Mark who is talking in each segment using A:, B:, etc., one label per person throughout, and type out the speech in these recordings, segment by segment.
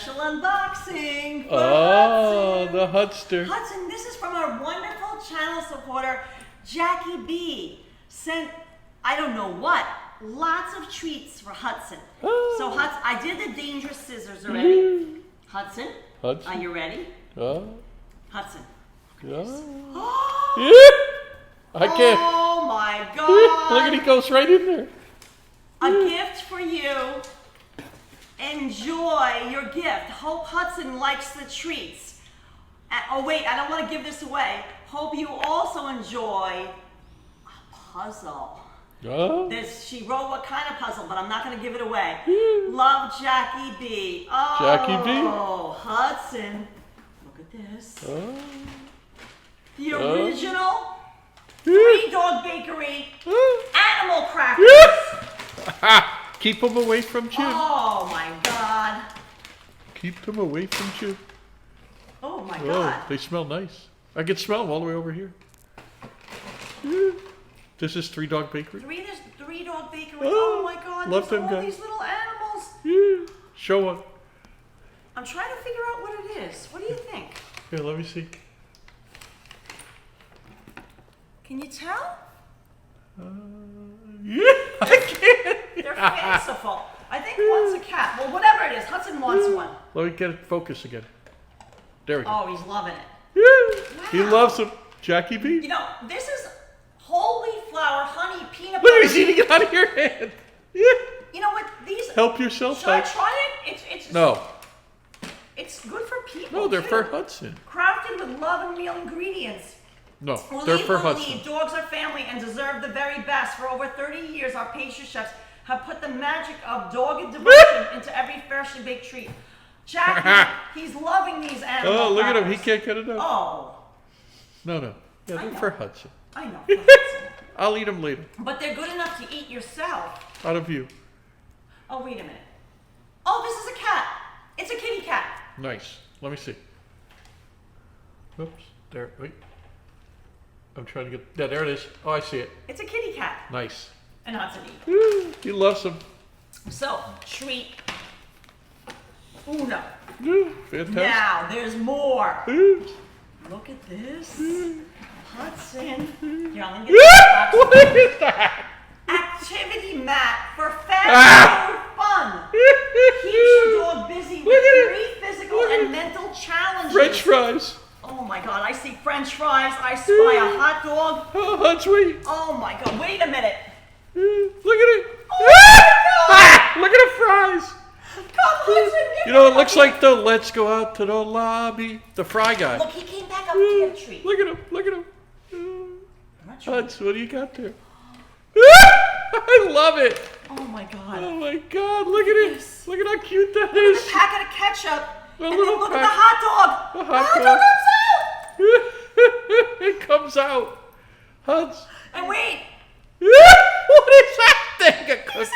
A: special unboxing for
B: Hudson.
A: The
B: Hudster.
A: Hudson, this is from our wonderful channel supporter, Jackie B. Sent, I don't know what, lots of treats for Hudson. So Hudson, I did the dangerous scissors already. Hudson, are you ready? Hudson.
B: I can't.
A: Oh my God.
B: Look at it, goes right in there.
A: A gift for you. Enjoy your gift. Hope Hudson likes the treats. Oh wait, I don't want to give this away. Hope you also enjoy a puzzle. She wrote what kind of puzzle, but I'm not going to give it away. Love, Jackie B. Oh,
B: Jackie B.
A: Oh, Hudson. Look at this. The original 3-Dog Bakery animal crackers.
B: Keep them away from Jim.
A: Oh my God.
B: Keep them away from Jim.
A: Oh my God.
B: They smell nice. I can smell them all the way over here. This is 3-Dog Bakery.
A: 3-Dog Bakery. Oh my God.
B: Love
A: There's
B: them
A: all
B: guys.
A: these little animals.
B: Show them.
A: I'm trying to figure out what it is. What do you think?
B: Here, let me see.
A: Can you tell?
B: I can't.
A: They're fanciful. I think one's a cat. Well, whatever it is, Hudson wants one.
B: Let me get it focus again. There we go.
A: Oh, he's loving it.
B: He loves them. Jackie B.
A: You know, this is whole wheat flour, honey, peanut
B: Look,
A: butter.
B: he's eating it out of your hand.
A: You know what? These.
B: Help yourself.
A: Should I try it? It's
B: No.
A: It's good for people.
B: No, they're
A: too.
B: for Hudson.
A: Crafted with love and real ingredients.
B: No,
A: Well,
B: they're
A: leave
B: for
A: the
B: Hudson.
A: lead. Dogs are family and deserve the very best. For over 30 years, our pastry chefs have put the magic of dogged devotion into every freshly baked treat. Jackie, he's loving these animals.
B: Oh, look at him. He can't get enough.
A: Oh.
B: No. Yeah, they're for Hudson.
A: I know. For Hudson.
B: I'll eat them later.
A: But they're good enough to eat yourself.
B: Out of view.
A: Oh, wait a minute. Oh, this is a cat. It's a kitty cat.
B: Nice. Let me see. Oops. There. Wait. I'm trying to get. Yeah, there it is. Oh, I see it.
A: It's a kitty cat.
B: Nice.
A: And Hudson eats.
B: He loves them.
A: So, treat uno.
B: Fantastic.
A: Now, there's more. Look at this. Hudson. Here, I'm gonna get this
B: What is that?
A: activity mat for family fun. Keeps your dog busy with 3 physical and mental challenges.
B: French fries.
A: Oh my God, I see French fries. I spy a hot dog.
B: Oh, that's sweet.
A: Oh my God, wait a minute.
B: Look at it.
A: Oh my God.
B: Look at the fries.
A: Come, Hudson,
B: You know, it looks like the Let's Go Out to the Lobby, the fry guy.
A: Look, he came back up to get a treat.
B: Look at him. Look at him. Huds, what do you got there? I love it.
A: Oh my God.
B: Oh my God, look at it. Look at how cute that
A: Look at
B: is.
A: the packet of ketchup.
B: A
A: And then
B: little
A: look at
B: pack-
A: the hot dog.
B: The
A: The hot
B: hot
A: dog
B: dog. It comes out. Huds.
A: comes out. And wait.
B: What is that thing? A cookie?
A: It's a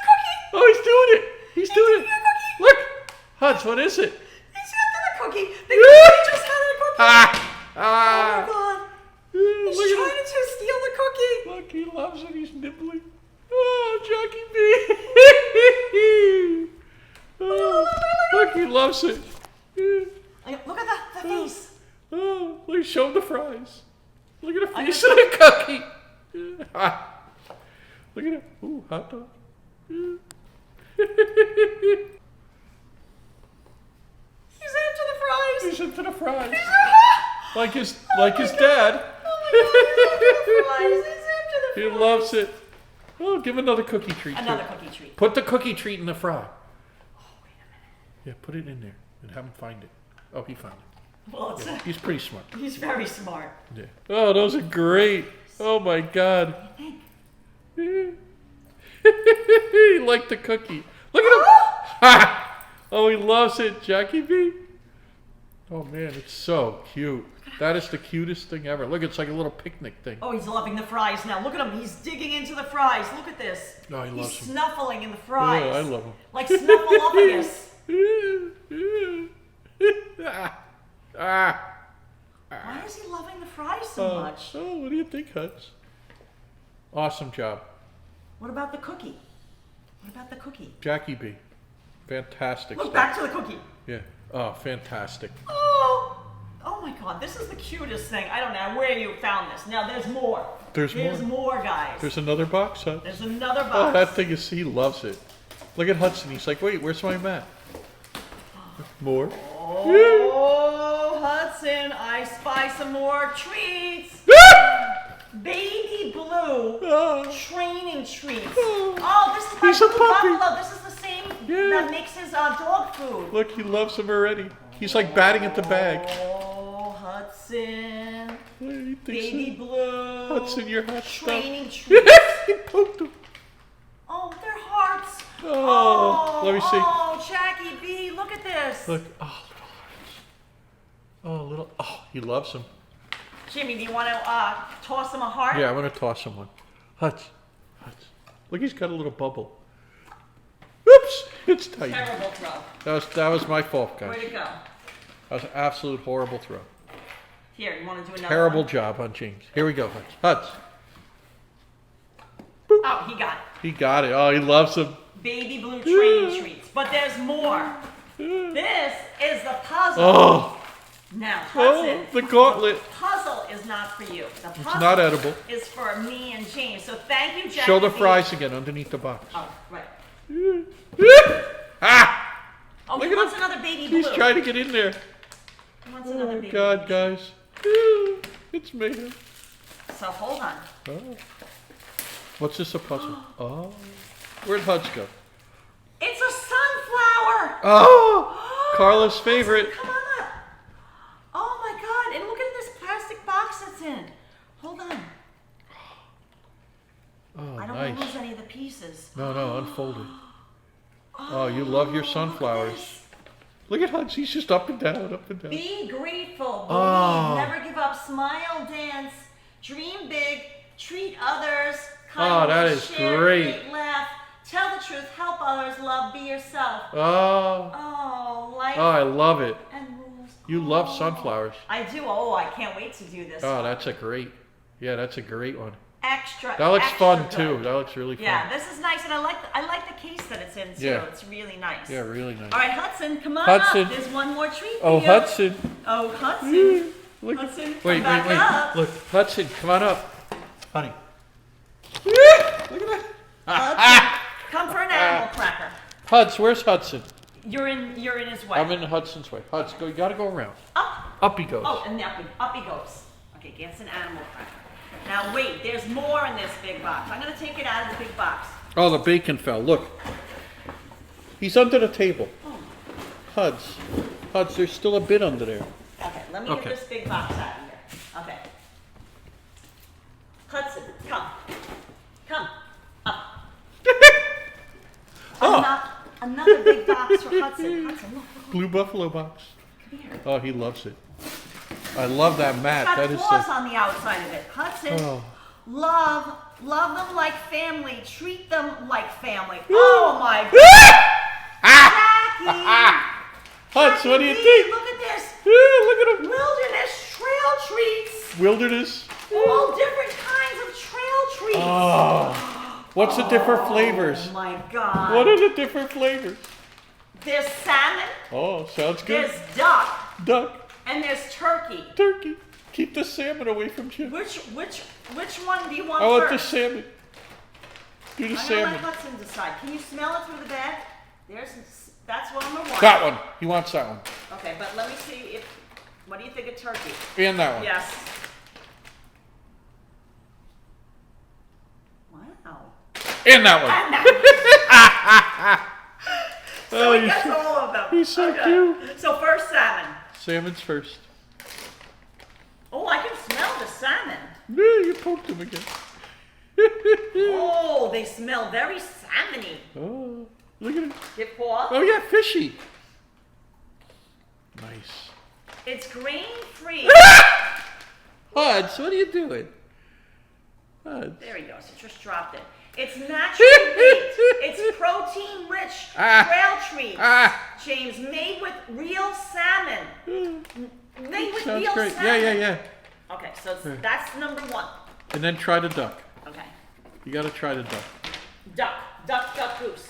A: cookie.
B: Oh, he's doing it. He's doing it.
A: eating a cookie.
B: Look. Huds, what is it?
A: He's after the cookie. The cookie just had a cookie. Oh my God. He's
B: Look at
A: trying to steal the cookie.
B: him. Look, he loves it. He's nibbling. Oh, Jackie B. Oh, look, he loves it.
A: Look at the face.
B: Oh, look, show him the fries. Look at the
A: I'm
B: face
A: gonna
B: of the cookie. Look at it. Ooh, hot dog.
A: He's after the fries.
B: He's into the fries.
A: He's
B: Like his dad.
A: He's after the
B: He loves it. Oh, give him another cookie treat. too.
A: Another cookie treat.
B: Put the cookie treat in the fry.
A: Oh, wait a minute.
B: Yeah, put it in there and have him find it. Oh, he found it.
A: Well, it's
B: Yeah, he's pretty smart.
A: he's very smart.
B: Yeah. Oh, those are great. Oh my God. He liked the cookie. Look at him. Oh, he loves it, Jackie B. Oh man, it's so cute. That is the cutest thing ever. Look, it's like a little picnic thing.
A: Oh, he's loving the fries now. Look at him. He's digging into the fries. Look at this.
B: Oh, he loves
A: He's
B: them.
A: snuffling in the fries.
B: Oh, I love him.
A: Like Snuffleupagus. Why is he loving the fries so much?
B: Oh, what do you think, Huds? Awesome job.
A: What about the cookie? What about the cookie?
B: Jackie B. Fantastic
A: Look,
B: stuff.
A: back to the cookie.
B: Yeah. Oh, fantastic.
A: Oh my God, this is the cutest thing. I don't know where you found this. Now there's more.
B: There's
A: more, guys.
B: There's another box, huh?
A: There's another box.
B: Oh, that thing is, he loves it. Look at Hudson. He's like, wait, where's my mat? More.
A: Oh, Hudson, I spy some more treats. Baby blue training treats. Oh, this is my
B: He's a
A: blue
B: puppy.
A: buffalo. This is the same that makes his dog food.
B: Look, he loves them already. He's like batting at the bag.
A: Oh, Hudson.
B: He thinks
A: Baby blue.
B: Hudson, you're hot
A: training
B: stuff.
A: treats.
B: He poked him.
A: Oh, they're hearts.
B: Oh, let me see.
A: Oh, Jackie B, look at this.
B: Look, oh, little hearts. Oh, little, oh, he loves them.
A: Jimmy, do you want to toss him a heart?
B: Yeah, I'm going to toss him one. Hudson. Look, he's got a little bubble. Oops, it's tight.
A: Terrible throw.
B: That was my fault, guys.
A: Where'd it go?
B: That was an absolute horrible throw.
A: Here, you want to do another
B: Terrible
A: one?
B: job on James. Here we go, Hudson.
A: Oh, he got it.
B: He got it. Oh, he loves them.
A: Baby blue training treats. But there's more. This is the puzzle.
B: Oh,
A: Now, Hudson,
B: the gauntlet.
A: the puzzle is not for you. The puzzle
B: It's not edible.
A: is for me and James. So thank you, Jackie.
B: Show the
A: B.
B: fries again underneath the box.
A: Oh, right.
B: Ah!
A: Oh,
B: Look
A: he
B: at
A: wants
B: him.
A: another baby blue.
B: He's trying to get in there.
A: He wants another
B: Oh,
A: baby
B: God,
A: blue.
B: guys. It's mayhem.
A: So hold on.
B: Oh. What's this, a puzzle? Oh. Where'd Huds go?
A: It's a sunflower.
B: Oh! Carla's favorite.
A: Come on up. Oh my God! And look at this plastic box it's in. Hold on.
B: Oh,
A: I don't
B: nice.
A: want to lose any of the pieces.
B: No, unfold it. Oh, you love your sunflowers. Look at Huds. He's just up and down, up and down.
A: Be grateful. Believe.
B: Oh.
A: Never give up. Smile, dance, dream big, treat others.
B: Oh, that
A: kindly
B: is
A: share,
B: great.
A: create, laugh, tell the truth, help others, love, be yourself.
B: Oh.
A: Oh, life
B: Oh, I love it.
A: and rules.
B: You love sunflowers.
A: I do. Oh, I can't wait to do this.
B: Oh, that's a great. Yeah, that's a great one.
A: Extra.
B: That looks
A: extra
B: fun
A: good.
B: too. That looks really fun.
A: Yeah, this is nice, and I like the case that it's in too.
B: Yeah.
A: It's really nice.
B: Yeah, really nice.
A: All right, Hudson, come on
B: Hudson.
A: up. There's one more treat for
B: Oh,
A: you.
B: Hudson.
A: Oh, Hudson.
B: Look.
A: Hudson, come
B: Wait,
A: back up.
B: Look, Hudson, come on up. Honey. Look at that.
A: Hudson, come for an animal cracker.
B: Huds, where's Hudson?
A: You're in his way.
B: I'm in Hudson's way. Huds, you gotta go around.
A: Up.
B: Up he goes.
A: Oh, and up he goes. Okay, gets an animal cracker. Now wait, there's more in this big box. I'm gonna take it out of the big box.
B: Oh, the bacon fell. Look. He's under the table.
A: Oh.
B: Huds, there's still a bit under there.
A: Okay, let me
B: Okay.
A: get this big box out of here. Okay. Hudson, come. Come. Up.
B: Oh.
A: Another big box for Hudson. Hudson, look.
B: Blue buffalo box.
A: Come here.
B: Oh, he loves it. I love that mat.
A: It's got
B: That is
A: claws
B: the.
A: on the outside of it. Hudson,
B: Oh.
A: love them like family. Treat them like family. Oh my God. Jackie.
B: Huds, what do you
A: Jackie,
B: think?
A: Look at this.
B: Look at him.
A: Wilderness trail treats.
B: Wilderness.
A: All different kinds of trail treats.
B: Oh. What's the different flavors?
A: Oh my God.
B: What are the different flavors?
A: There's salmon.
B: Oh, sounds good.
A: There's duck.
B: Duck,
A: And there's turkey.
B: turkey. Keep the salmon away from Jim.
A: Which one do you want
B: I want the
A: first?
B: salmon. Do the
A: I'm gonna
B: salmon.
A: let Hudson decide. Can you smell it through the bag? That's one number one.
B: That one. He wants that one.
A: Okay, but let me see what do you think of turkey?
B: And that one.
A: Yes. Wow.
B: And that one.
A: And that. So
B: Oh,
A: he
B: he's
A: gets
B: so-
A: all of them.
B: he's so
A: Okay.
B: cute.
A: So first salmon.
B: Salmon's first.
A: Oh, I can smell the salmon.
B: No, you poked him again.
A: Oh, they smell very salmony.
B: Oh, look at him.
A: Give paw.
B: Oh, yeah, fishy. Nice.
A: It's grain free.
B: Huds, what are you doing? Huds.
A: There he goes. He just dropped it. It's naturally baked. It's protein rich trail treats. James, made with real salmon. Made with
B: Sounds
A: real
B: great.
A: salmon.
B: Yeah.
A: Okay, so that's number one.
B: And then try the duck.
A: Okay.
B: You gotta try the duck.
A: Duck, goose.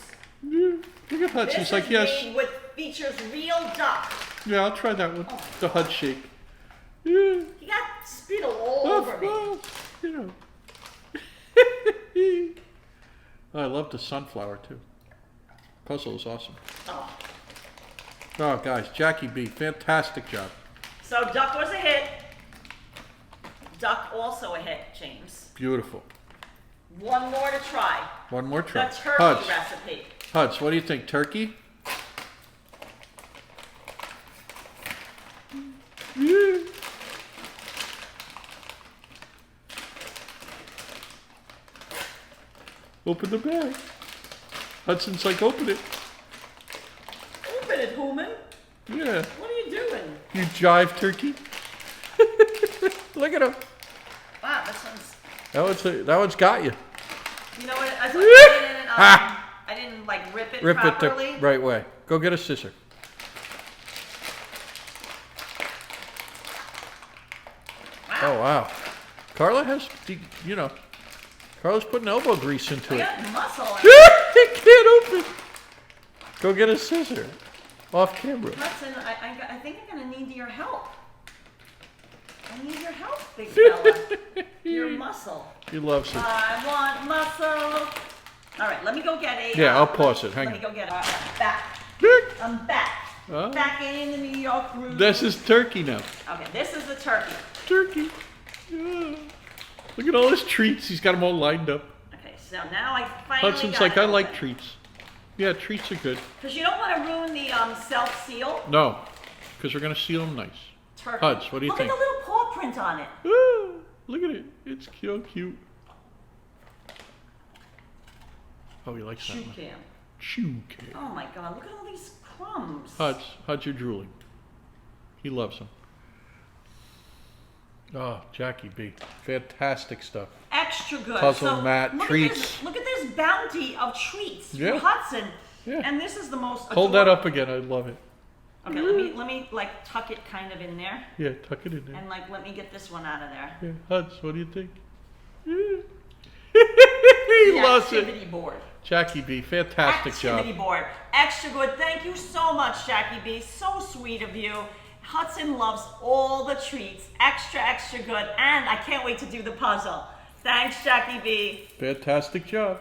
B: Look at Hudson. He's
A: This
B: like,
A: is
B: yes.
A: made with features real duck.
B: Yeah, I'll try that one.
A: Oh.
B: The Hud shake. Yeah.
A: He got spittle all over me.
B: Well, you know. I love the sunflower too. Puzzle is awesome.
A: Oh.
B: Oh, guys, Jackie B, fantastic job.
A: So duck was a hit. Duck also a hit, James.
B: Beautiful.
A: One more to try.
B: One more try.
A: The turkey
B: Huds.
A: recipe.
B: Huds, what do you think? Turkey? Yeah. Open the bag. Hudson's like, open it.
A: Open it, Human.
B: Yeah.
A: What are you doing?
B: You jive turkey. Look at him.
A: Wow, this one's...
B: That one's got you.
A: You know what? I didn't like rip it
B: Rip
A: properly.
B: it the right way. Go get a scissor.
A: Wow.
B: Oh, wow. Karla has, you know, Karla's putting elbow grease into
A: I
B: it.
A: got muscle.
B: It can't open. Go get a scissor. Off camera.
A: Hudson, I think I'm going to need your help. I need your help, big fella. Your muscle.
B: He loves it.
A: I want muscle. All right, let me go get a...
B: Yeah, I'll pause it. Hang
A: Let
B: on.
A: me go get a... back. I'm back.
B: Oh.
A: Back in the New York groove.
B: This is turkey now.
A: Okay, this is the turkey.
B: Turkey. Yeah. Look at all his treats. He's got them all lined up.
A: Okay, so now I finally
B: Hudson's
A: got
B: like,
A: it
B: I like
A: open.
B: treats. Yeah, treats are good.
A: Because you don't want to ruin the self-seal.
B: No, because we're going to seal them nice.
A: Turkey.
B: Huds, what do you think?
A: Look at the little paw print on it.
B: Ah, look at it. It's so cute. Oh, he likes that
A: Shoe
B: one.
A: cam.
B: Chew cam.
A: Oh my God, look at all these crumbs.
B: Huds, you're drooling. He loves them. Oh, Jackie B. Fantastic stuff.
A: Extra good.
B: Puzzle
A: so
B: mat,
A: look
B: treats.
A: Look at this bounty of treats
B: Yeah.
A: from Hudson.
B: Yeah.
A: And this is the most...
B: Hold that up again. I love it.
A: Okay, let me like tuck it kind of in there.
B: Yeah, tuck it in there.
A: And like let me get this one out of there.
B: Yeah, Huds, what do you think? Yeah. He
A: The
B: loves it.
A: activity board.
B: Jackie B, fantastic
A: Activity
B: job.
A: board. Extra good. Thank you so much, Jackie B. So sweet of you. Hudson loves all the treats. Extra, extra good. And I can't wait to do the puzzle. Thanks, Jackie B.
B: Fantastic job.